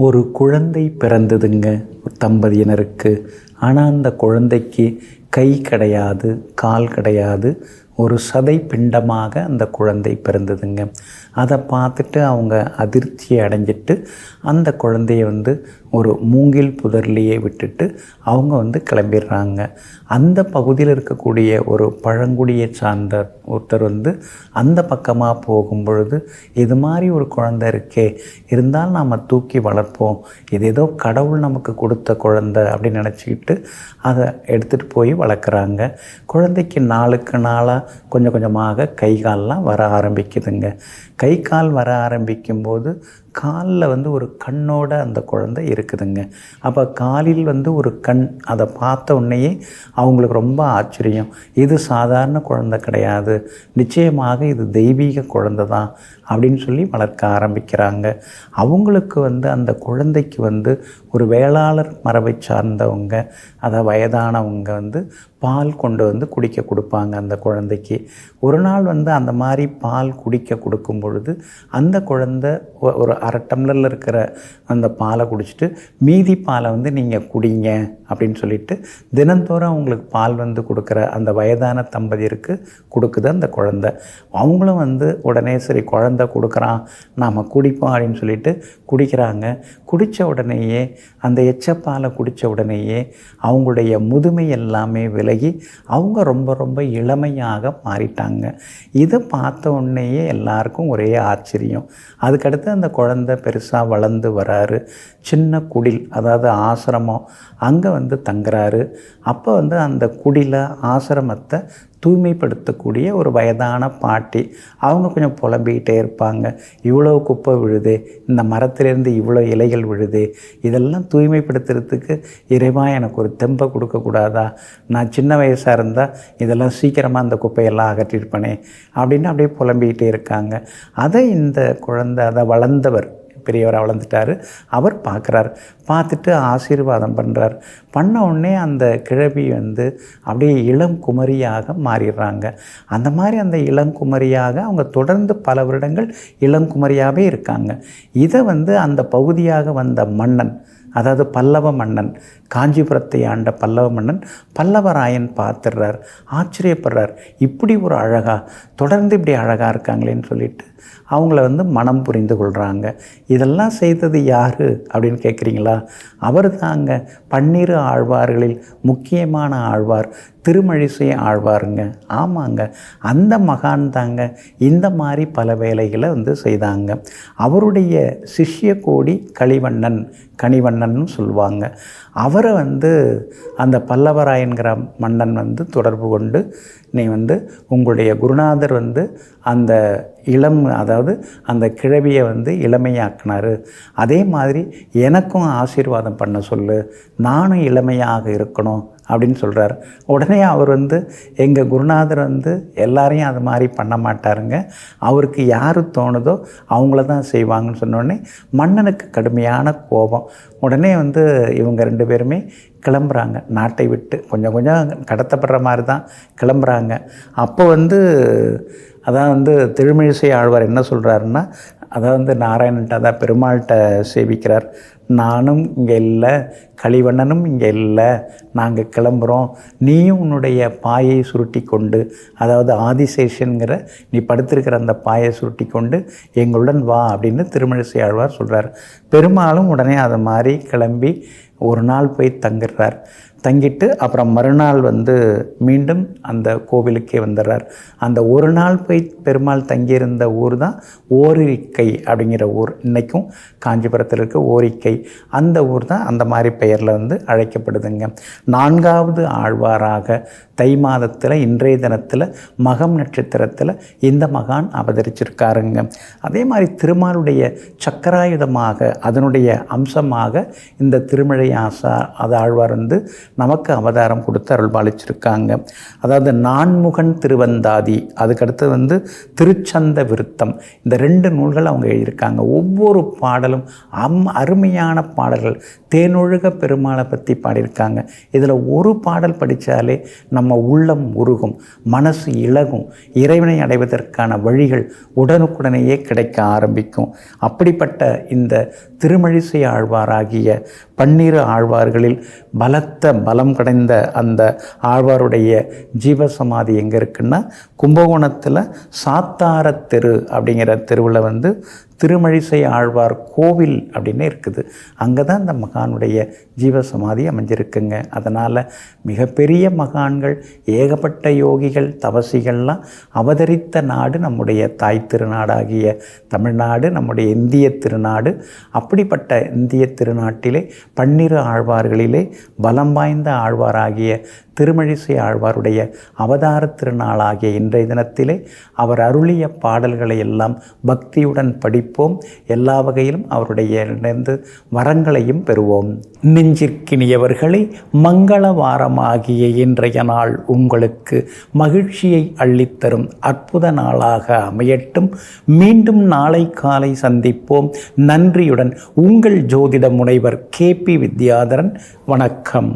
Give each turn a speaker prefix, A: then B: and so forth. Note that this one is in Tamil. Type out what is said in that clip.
A: ஒரு குழந்தை பிறந்ததுங்க தம்பதியினருக்கு. ஆனால் அந்த குழந்தைக்கு கை கிடையாது, கால் கிடையாது. ஒரு சதை பிண்டமாக அந்த குழந்தை பிறந்ததுங்க. அதை பார்த்துட்டு அவங்க அதிர்ச்சி அடைஞ்சிட்டு அந்த குழந்தைய ஒரு மூங்கில் புதர்லேயே விட்டுட்டு அவங்க கிளம்பிடுறாங்க. அந்த பகுதியில் இருக்கக்கூடிய ஒரு பழங்குடியை சார்ந்த ஒருத்தர் அந்த பக்கமாக போகும் பொழுது, இது மாதிரி ஒரு குழந்தை இருக்கே, இருந்தாலும் நாம் தூக்கி வளர்ப்போம், இது ஏதோ கடவுள் நமக்கு கொடுத்த குழந்தை அப்படின்னு நினச்சிக்கிட்டு அதை எடுத்துகிட்டு போய் வளர்க்குறாங்க. குழந்தைக்கு நாளுக்கு நாளாக கொஞ்சம் கொஞ்சமாக கை கால்லாம் வர ஆரம்பிக்குதுங்க. கை கால் வர ஆரம்பிக்கும்போது காலில் ஒரு கண்ணோட அந்த குழந்தை இருக்குதுங்க. அப்போ காலில் ஒரு கண், அதை பார்த்த உடனேயே அவங்களுக்கு ரொம்ப ஆச்சரியம். இது சாதாரண குழந்தை கிடையாது, நிச்சயமாக இது தெய்வீக குழந்தை தான் அப்படின்னு சொல்லி வளர்க்க ஆரம்பிக்கிறாங்க. அவங்களுக்கு அந்த குழந்தைக்கு ஒரு வேளாளர் மரபை சார்ந்தவங்க, அதை வயதானவங்க பால் கொண்டு குடிக்க கொடுப்பாங்க அந்த குழந்தைக்கு. ஒரு நாள் அந்த மாதிரி பால் குடிக்க கொடுக்கும் பொழுது அந்த குழந்தை ஒரு அரை டம்ளரில் இருக்கிற அந்த பாலை குடிச்சிட்டு மீதி பாலை நீங்கள் குடிங்க அப்படின்னு சொல்லிட்டு தினந்தோறும் அவங்களுக்கு பால் கொடுக்குற அந்த வயதான தம்பதியருக்கு கொடுக்குது அந்த குழந்தை. அவங்களும் உடனே சரி குழந்தை கொடுக்குறான் நாம் குடிப்போம் அப்படின்னு சொல்லிட்டு குடிக்கிறாங்க. குடித்த உடனேயே அந்த எச்சப்பாலை குடித்த உடனேயே அவங்களுடைய முதுமை எல்லாமே விலகி அவங்க ரொம்ப ரொம்ப இளமையாக மாறிட்டாங்க. இதை பார்த்த உடனேயே எல்லாருக்கும் ஒரே ஆச்சரியம். அதுக்கடுத்து அந்த குழந்தை பெருசாக வளர்ந்து வராரு. சின்ன குடில், அதாவது ஆசிரமம், அங்கே தங்குறாரு. அப்போ அந்த குடிலை ஆசிரமத்தை தூய்மைப்படுத்தக்கூடிய ஒரு வயதான பாட்டி, அவங்க கொஞ்சம் புலம்பிக்கிட்டே இருப்பாங்க. இவ்வளோ குப்பை விழுது, இந்த மரத்துலேருந்து இவ்வளோ இலைகள் விழுது, இதெல்லாம் தூய்மைப்படுத்துறதுக்கு இறைவா எனக்கு ஒரு தெம்பை கொடுக்கக்கூடாதா? நான் சின்ன வயசாக இருந்தால் இதெல்லாம் சீக்கிரமாக அந்த குப்பையெல்லாம் அகற்றிருப்பேனே அப்படின்னு அப்படியே புலம்பிக்கிட்டே இருக்காங்க. அதை இந்த குழந்தை, அதை வளர்ந்தவர், பெரியவராக வளர்ந்துட்டார், அவர் பார்க்குறார். பார்த்துட்டு ஆசீர்வாதம் பண்ணுறார். பண்ண உடனே அந்த கிழவி அப்படியே இளம் குமரியாக மாறிடுறாங்க. அந்த மாதிரி அந்த இளங்குமரியாக அவங்க தொடர்ந்து பல வருடங்கள் இளங்குமரியாகவே இருக்காங்க. இதை அந்த பகுதியாக வந்த மன்னன், அதாவது பல்லவ மன்னன், காஞ்சிபுரத்தை ஆண்ட பல்லவ மன்னன் பல்லவராயன் பார்த்துடுறார், ஆச்சரியப்படுறார். இப்படி ஒரு அழகா, தொடர்ந்து இப்படி அழகாக இருக்காங்களேன்னு சொல்லிட்டு அவங்கள மனம் புரிந்து கொள்கிறாங்க. இதெல்லாம் செய்தது யார் அப்படின்னு கேட்குறீங்களா? அவர் தாங்க பன்னிரு ஆழ்வார்களில் முக்கியமான ஆழ்வார், திருமழிசை ஆழ்வாருங்க. ஆமாங்க, அந்த மகான் தாங்க இந்த மாதிரி பல வேலைகளை செய்தாங்க. அவருடைய சிஷ்ய கோடி கனிவண்ணன் சொல்லுவாங்க. அவரை அந்த பல்லவராயன்கிற மன்னன் தொடர்பு கொண்டு, நீ உங்களுடைய குருநாதர் அந்த அதாவது அந்த கிழவியை இளமையாக்கினார், அதே மாதிரி எனக்கும் ஆசீர்வாதம் பண்ண சொல்லு, நானும் இளமையாக இருக்கணும் அப்படின்னு சொல்கிறார். உடனே அவர் எங்கள் குருநாதர் எல்லாரையும் அது மாதிரி பண்ண மாட்டாருங்க, அவருக்கு யார் தோணுதோ அவங்கள தான் செய்வாங்கன்னு சொன்னோடனே மன்னனுக்கு கடுமையான கோபம். உடனே இவங்க ரெண்டு பேருமே கிளம்புறாங்க, நாட்டை விட்டு கொஞ்சம் கொஞ்சம் கடத்தப்படுற மாதிரி தான் கிளம்புறாங்க. அப்போ அதான் திருமழிசை ஆழ்வார் என்ன சொல்கிறாருன்னா, அதாவது நாராயணன்ட்ட, அதான் பெருமாள்கிட்ட சேவிக்கிறார். நானும் இங்கே இல்லை, கலிவண்ணனும் இங்கே இல்லை, நாங்கள் கிளம்புறோம், நீயும் உன்னுடைய பாயை சுருட்டி கொண்டு, அதாவது ஆதிசேஷனுங்கிற நீ படுத்திருக்கிற அந்த பாயை சுருட்டி கொண்டு எங்களுடன் வா அப்படின்னு திருமழிசை ஆழ்வார் சொல்கிறார். பெருமாளும் உடனே அதை மாதிரி கிளம்பி ஒரு நாள் போய் தங்கிடுறார். தங்கிட்டு அப்புறம் மறுநாள் மீண்டும் அந்த கோவிலுக்கே வந்துடுறார். அந்த ஒரு நாள் போய் பெருமாள் தங்கியிருந்த ஊர் தான் ஓரிக்கை அப்படிங்கிற ஊர். இன்றைக்கும் காஞ்சிபுரத்தில் இருக்க ஓரிக்கை, அந்த ஊர் தான் அந்த மாதிரி பெயரில் அழைக்கப்படுதுங்க. நான்காவது ஆழ்வாராக தை மாதத்தில் இன்றைய தினத்தில் மகம் நட்சத்திரத்தில் இந்த மகான் அவதரிச்சிருக்காருங்க. அதே மாதிரி திருமாலுடைய சக்கராயுதமாக, அதனுடைய அம்சமாக இந்த திருமழை திருமழிசை ஆழ்வார் வந்து நமக்கு அவதாரம் கொடுத்து அருள்பாலிச்சிருக்காங்க. அதாவது நான்முகன் திருவந்தாதி, அதுக்கடுத்து வந்து திருச்சந்த விருத்தம், இந்த 2 நூல்கள் அவங்க எழுதியிருக்காங்க. ஒவ்வொரு பாடலும் அருமையான பாடல்கள். தேனொழுக பெருமாளை பற்றி பாடியிருக்காங்க. இதில் ஒரு பாடல் படித்தாலே நம்ம உள்ளம் உருகும், மனசு இளகும், இறைவனை அடைவதற்கான வழிகள் உடனுக்குடனேயே கிடைக்க ஆரம்பிக்கும். அப்படிப்பட்ட இந்த திருமழிசை ஆழ்வாராகிய 12 ஆழ்வார்களில் பலம் கடைந்த அந்த ஆழ்வாருடைய ஜீவசமாதி எங்கே இருக்குன்னா, கும்பகோணத்தில் சாத்தார தெரு அப்படிங்கிற தெருவில் வந்து திருமழிசை ஆழ்வார் கோவில் அப்படின்னு இருக்குது. அங்கே தான் இந்த மகானுடைய ஜீவசமாதி அமைஞ்சிருக்குங்க. அதனால் மிகப்பெரிய மகான்கள், ஏகப்பட்ட யோகிகள், தவசிகள்லாம் அவதரித்த நாடு நம்முடைய தாய் திருநாடாகிய தமிழ்நாடு, நம்முடைய இந்திய திருநாடு. அப்படிப்பட்ட இந்திய திருநாட்டிலே 12 ஆழ்வார்களிலே பலம் வாய்ந்த ஆழ்வாராகிய திருமழிசை ஆழ்வாருடைய அவதார திருநாளாகிய இன்றைய தினத்திலே அவர் அருளிய பாடல்களை எல்லாம் பக்தியுடன் படிப்போம். எல்லா வகையிலும் அவருடைய வரங்களையும் பெறுவோம். நெஞ்சிற்கினியவர்களை மங்கள வாரமாகிய இன்றைய நாள் உங்களுக்கு மகிழ்ச்சியை அள்ளித்தரும் அற்புத நாளாக அமையட்டும். மீண்டும் நாளை காலை சந்திப்போம். நன்றியுடன் உங்கள் ஜோதிட முனைவர் KP வித்யாதரன். வணக்கம்.